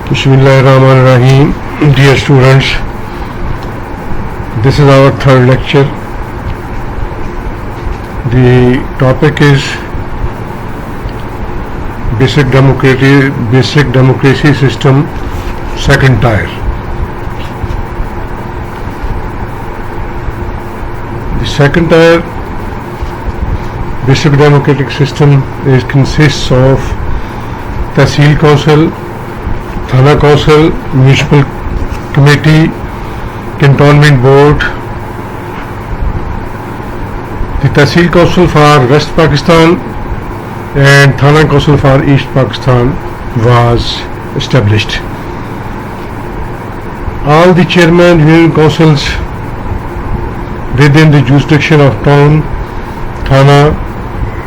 Bismillahirrahmanirrahim. Dear students, this is our third lecture. The topic is basic democracy system, second tier. The second tier basic democratic system consists of Tehsil Council, Thana Council, Municipal Committee, Cantonment Board. The Tehsil Council for West Pakistan and Thana Council for East Pakistan was established. All the chairman union councils within the jurisdiction of town, Thana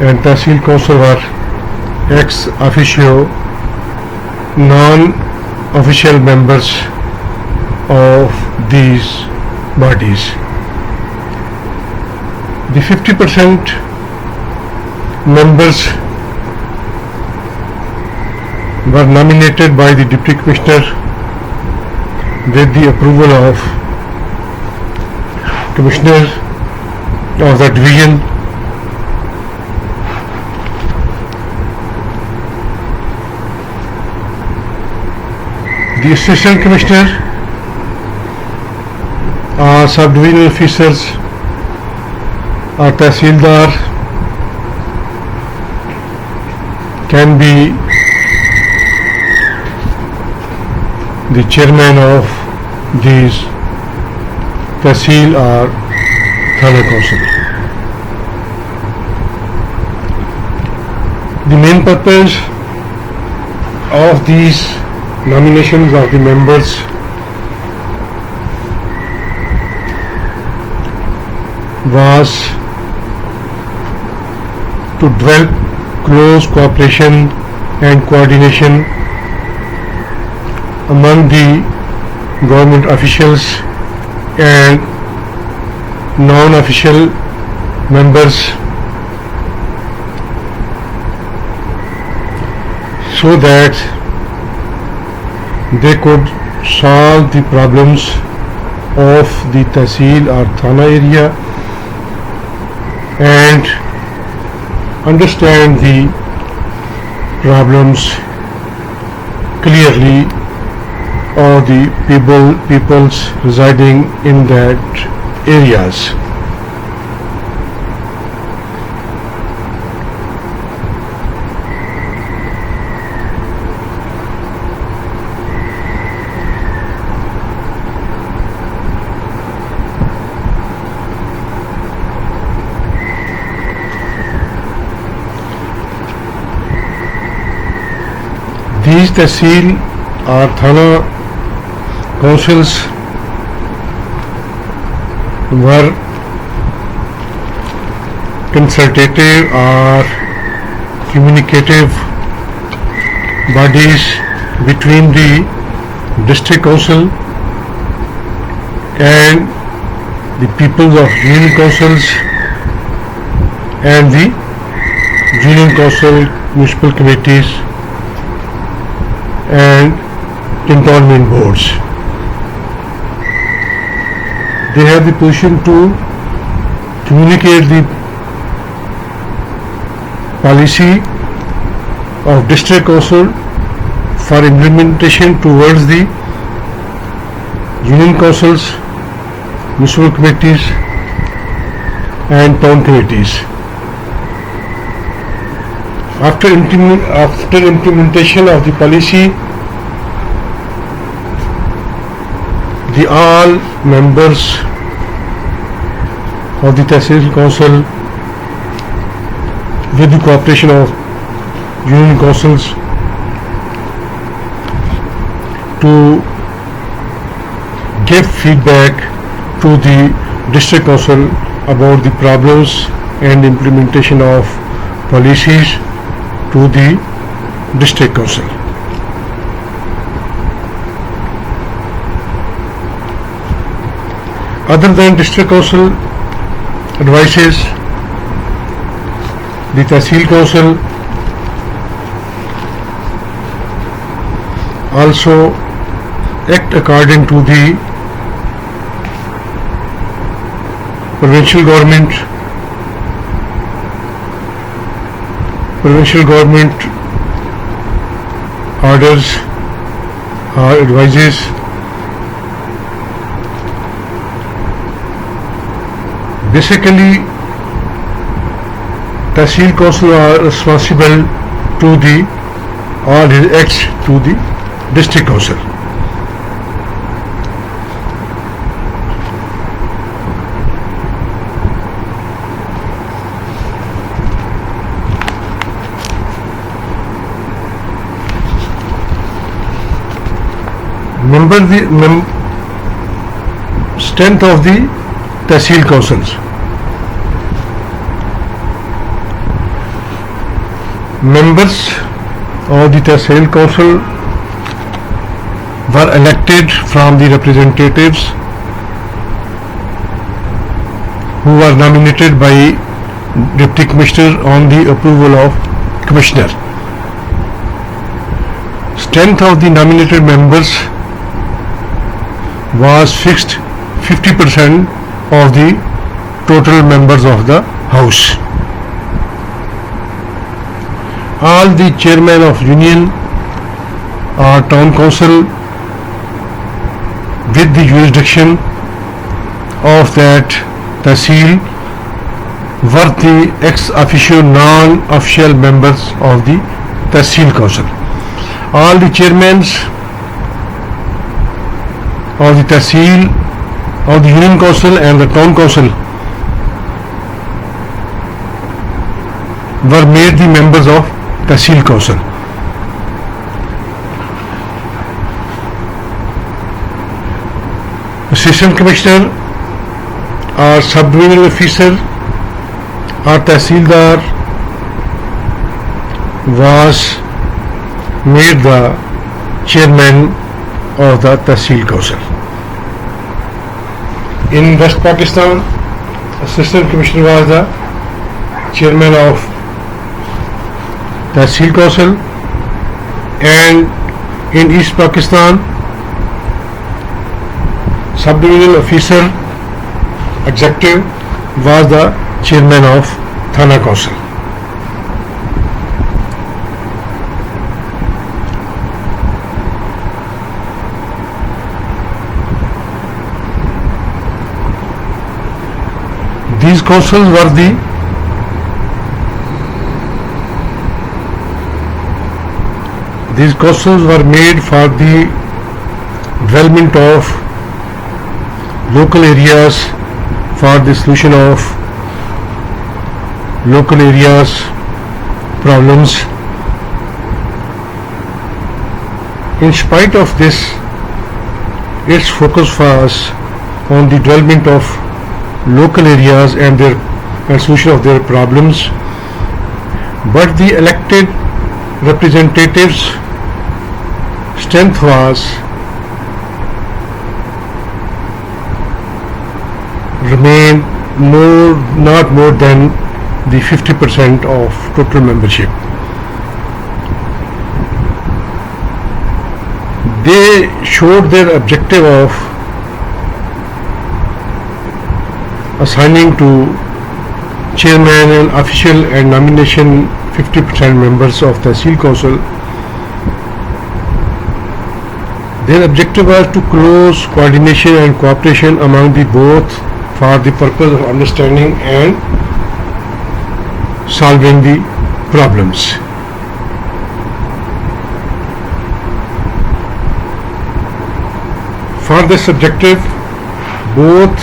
and Tehsil Council were ex officio non-official members of these bodies. The 50% members were nominated by the Deputy Commissioner with the approval of Commissioner of the Division. The Assistant Commissioner or Sub-Divisional Officers or Tehsildar can be the chairman of these Tehsil or Thana Council. The main purpose of these nominations of the members was to develop close cooperation and coordination among the government officials and non-official members so that they could solve the problems of the Tehsil or Thana area and understand the problems clearly of the peoples residing in that areas. These Tehsil or Thana councils were consultative or communicative bodies between the district council and the peoples of union councils and the union council municipal committees and cantonment boards. They have the position to communicate the policy of district council for implementation towards the union councils, municipal committees and town committees. After implementation of the policy, the all members of the Tehsil Council with the cooperation of union councils to give feedback to the district council about the problems and implementation of policies to the district council. Other than district council advices, the Tehsil Council also act according to the provincial government orders or advices. Basically, Tehsil Council are responsible to the all his acts to the district council. Strength of the Tehsil councils. Members of the Tehsil council were elected from the representatives who were nominated by Deputy Commissioner on the approval of Commissioner. Strength of the nominated members was fixed 50% of the total members of the House. All the chairmen of union or town council with the jurisdiction of that Tehsil were the ex officio non-official members of the Tehsil council. All the chairmen of the Tehsil, of the union council and the town council were made the members of Tehsil council. Assistant Commissioner or sub-divisional officer or Tehsildar was made the chairman of the Tehsil council. In West Pakistan, Assistant Commissioner was the chairman of Tehsil council, and in East Pakistan, sub-divisional officer executive was the chairman of Thana council. These councils were made for the development of local areas, for the solution of local areas problems. In spite of this, its focus was on the development of local areas and solution of their problems, but the elected representatives' strength was remained not more than the 50% of total membership. They showed their objective of assigning to chairman and official and nomination 50% members of the Tehsil council. Their objective was to close coordination and cooperation among the both for the purpose of understanding and solving the problems. For this objective, both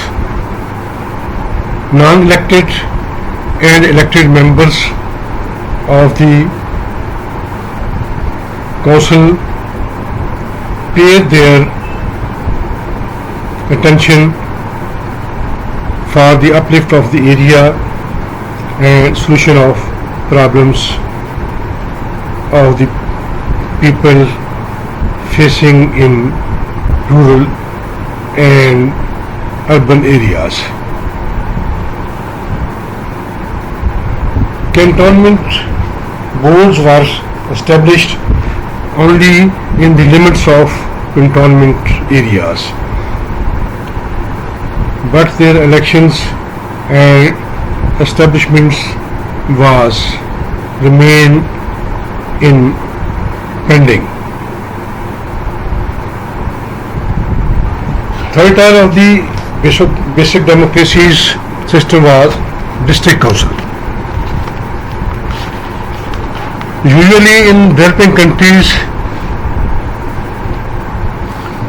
non-elected and elected members of the council paid their attention for the uplift of the area and solution of problems of the people facing in rural and urban areas. Cantonment boards were established only in the limits of cantonment areas, but their elections and establishments was remain in pending. Third tier of the basic democracy's system was district council. Usually in developing countries,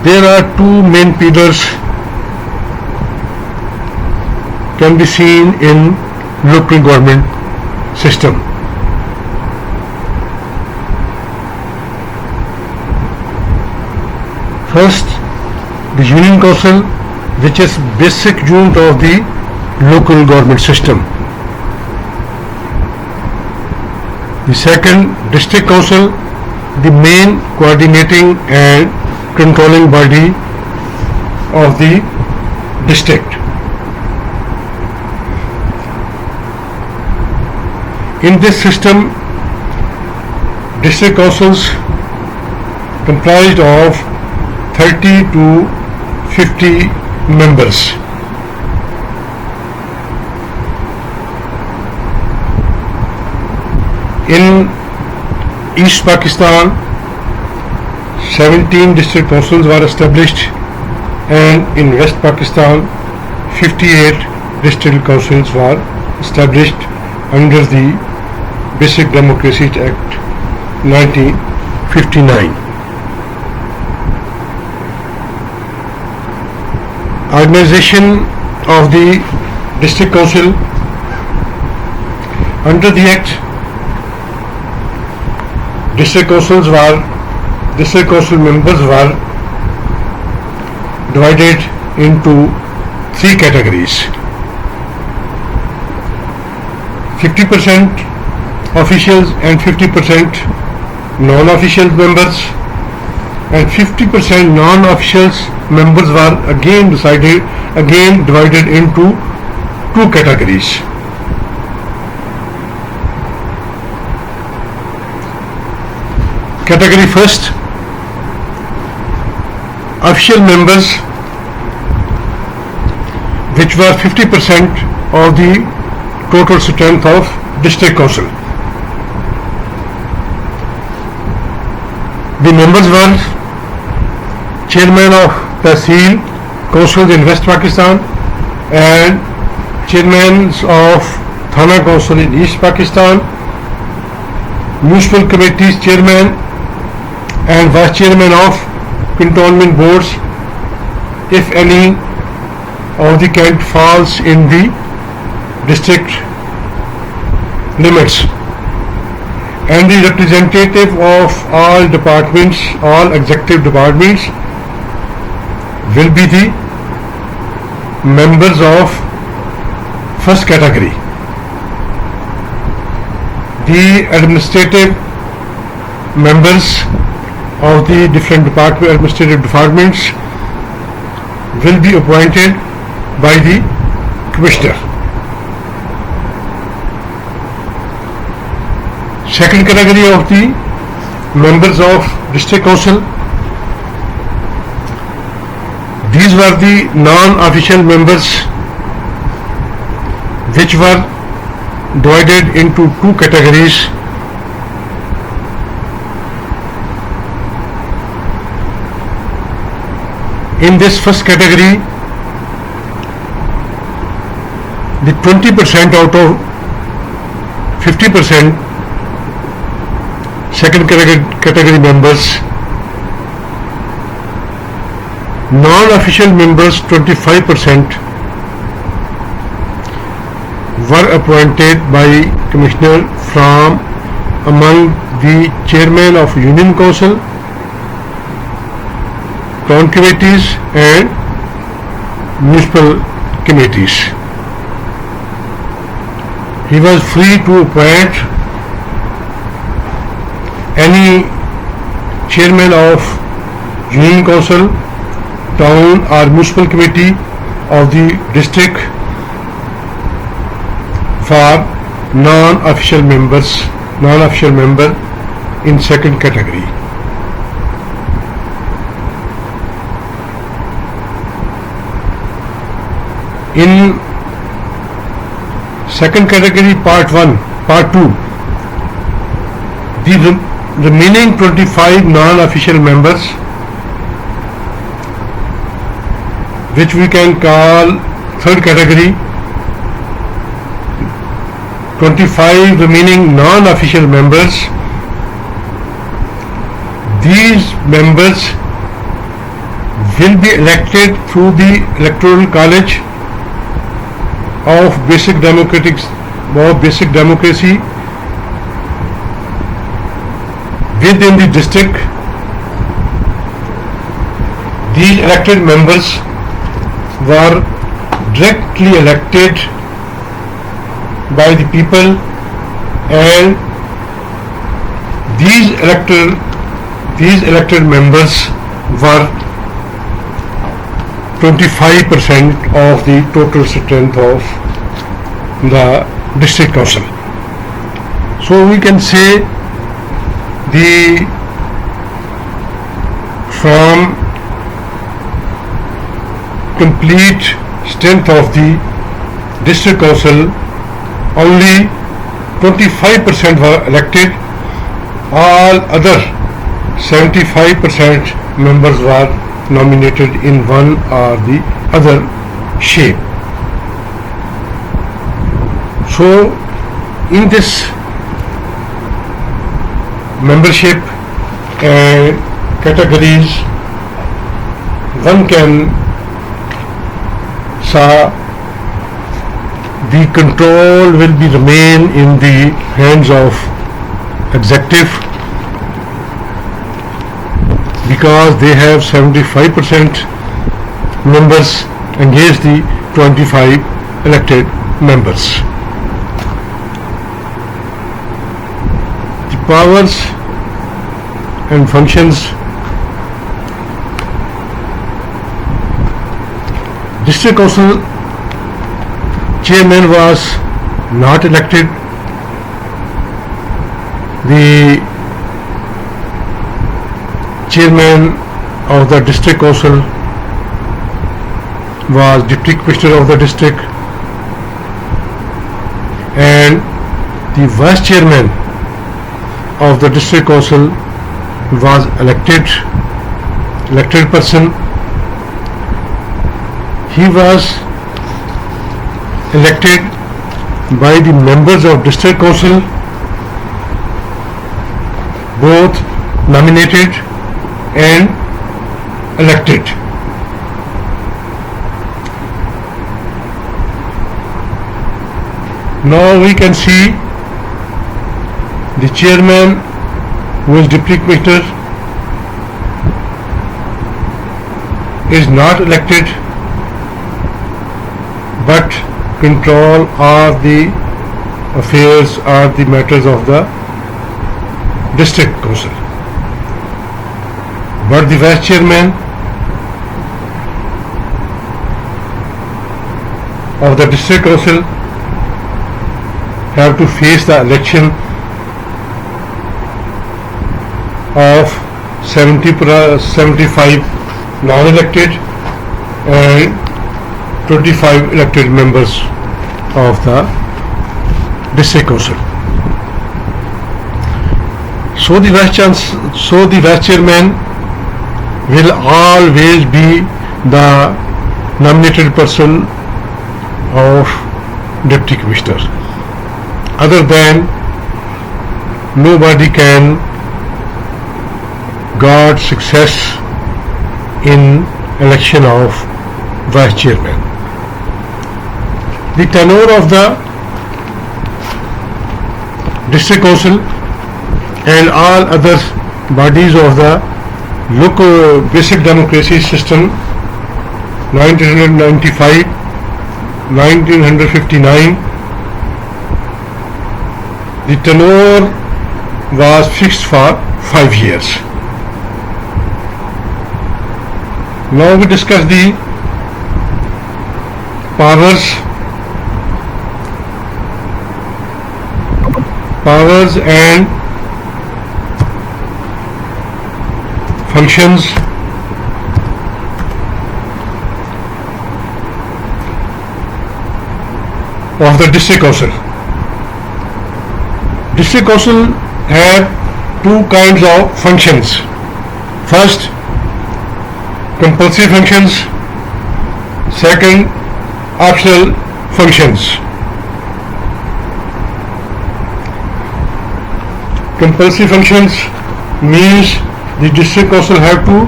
there are two main pillars can be seen in local government system. First, the Union Council, which is basic unit of the local government system. The second, District Council, the main coordinating and controlling body of the district. In this system, district councils comprised of 30 to 50 members. In East Pakistan, 17 district councils were established, and in West Pakistan, 58 district councils were established under the Basic Democracy Act 1959. Organization of the district council. Under the act, district council members were divided into three categories: 50% officials and 50% non-official members, and 50% non-officials members were again divided into two categories. Category first, official members, which were 50% of the total strength of district council. The members were chairman of Tehsil councils in West Pakistan and chairmen of Thana council in East Pakistan, municipal committees chairman and vice chairman of cantonment boards, if any of the cant falls in the district limits, and the representative of all departments, all executive departments, will be the members of first category. The administrative members of the different administrative departments will be appointed by the commissioner. Second category of the members of district council, these were the non-official members, which were divided into two categories. In this first category, the 20% out of 50% second category members, non-official members 25% were appointed by commissioner from among the chairman of Union Council, town committees and municipal committees. He was free to appoint any chairman of Union Council, town or municipal committee of the district for non-official member in second category. In second category, part 1, part 2, the remaining 25 non-official members, which we can call third category, 25 remaining non-official members. These members will be elected through the electoral college of basic democracy within the district. These elected members were directly elected by the people, and these elected members were 25% of the total strength of the district council. So we can say from complete strength of the district council, only 25% were elected. All other 75% members were nominated in one or the other shape. So in this membership categories, one can say the control will be remain in the hands of executive, because they have 75% members against the 25 elected members. The powers and functions: district council chairman was not elected. The chairman of the district council was deputy commissioner of the district, and the vice chairman of the district council was elected person. He was elected by the members of district council, both nominated and elected. Now we can see the chairman, who is deputy commissioner, is not elected but control all the affairs or the matters of the district council. But the vice chairman of the district council have to face the election of 75 non-elected and 25 elected members of the district council. So the vice chairman will always be the nominated person of deputy commissioner. Other than, nobody can got success in election of vice chairman. The tenure of the district council and all other bodies of the local basic democracy system, 1995, 1959, the tenure was fixed for 5 years. Now we discuss the powers and functions. of the district council. District council have two kinds of functions. First, compulsory functions. Second, optional functions. Compulsory functions means the district council have to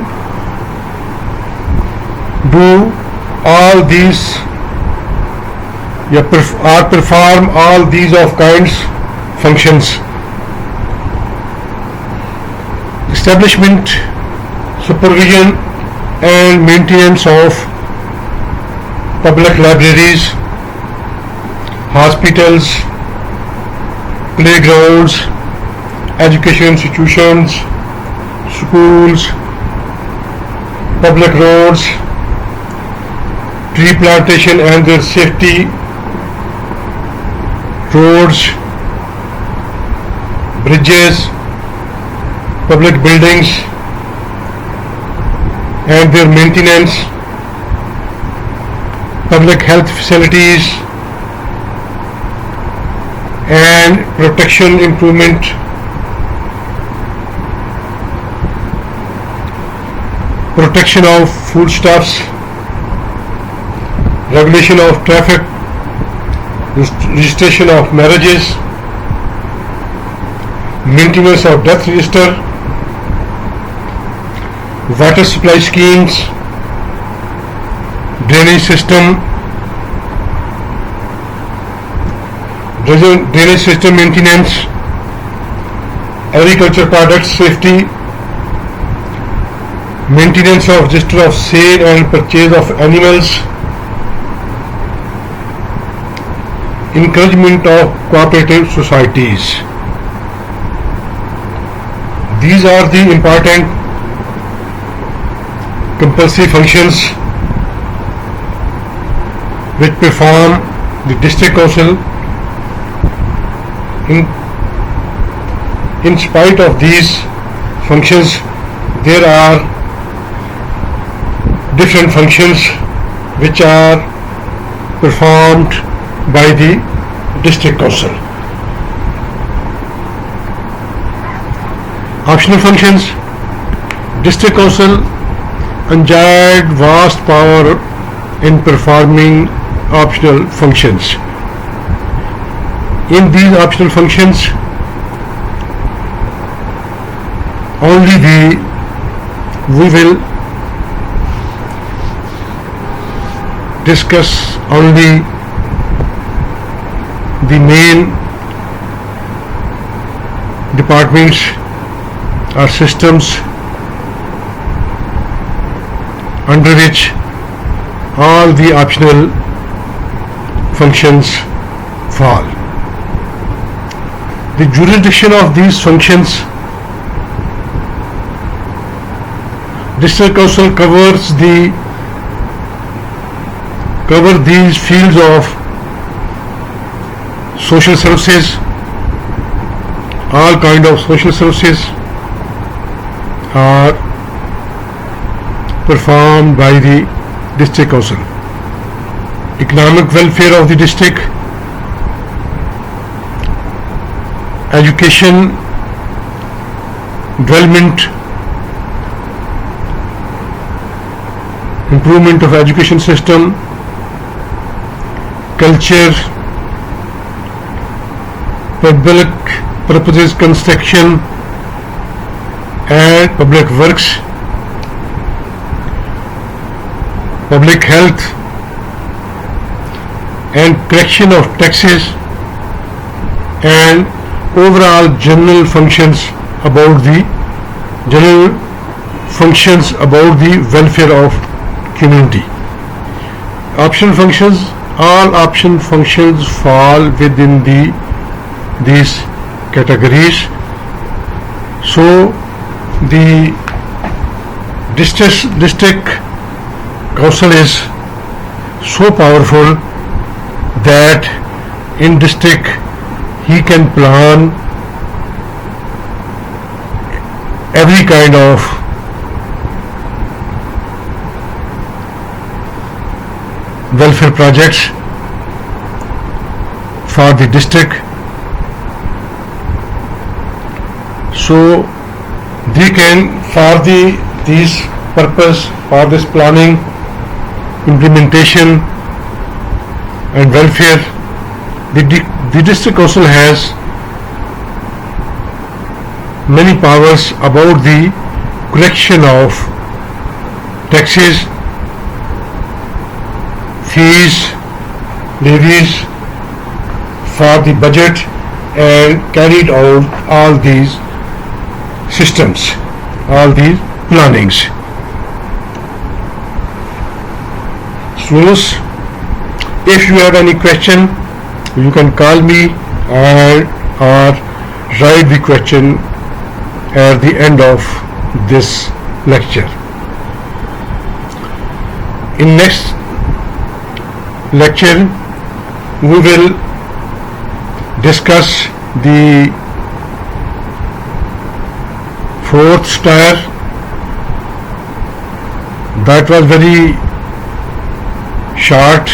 do all these or perform all these of kinds functions: establishment, supervision and maintenance of public libraries, hospitals, playgrounds, education institutions, schools, public roads, tree plantation and their safety, roads, bridges, public buildings and their maintenance, public health facilities and protection improvement, protection of foodstuffs, regulation of traffic, registration of marriages, maintenance of death register, water supply schemes, drainage system maintenance, agriculture products safety, maintenance of register of sale and purchase of animals, encouragement of cooperative societies. These are the important compulsory functions which perform the district council. In spite of these functions, there are different functions which are performed by the district council. Optional functions. District council enjoyed vast power in performing optional functions. In these optional functions, we will discuss only the main departments or systems under which all the optional functions fall. The jurisdiction of these functions: district council cover these fields of social services. All kind of social services are performed by the district council. Economic welfare of the district, education, development, improvement of education system, culture, public purposes construction and public works, public health and collection of taxes, and overall general functions about the welfare of community. Optional functions. All optional functions fall within these categories. So the district council is so powerful that in district he can plan every kind of welfare projects for the district. So they can, for this purpose, for this planning, implementation and welfare, the district council has many powers about the collection of taxes, fees, levies for the budget, and carried out all these systems, all these plannings. Students, if you have any question, you can call me or write the question at the end of this lecture. In next lecture, we will discuss the fourth tier. That was very short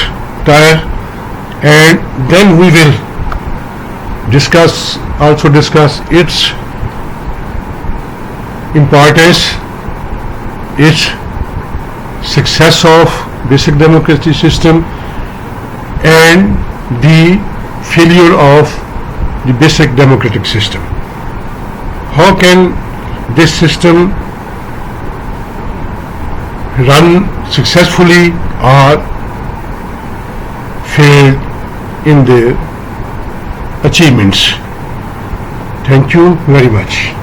tier, and then we will discuss its importance, its success of basic democracy system, and the failure of the basic democratic system. How can this system run successfully or fail in their achievements? Thank you very much.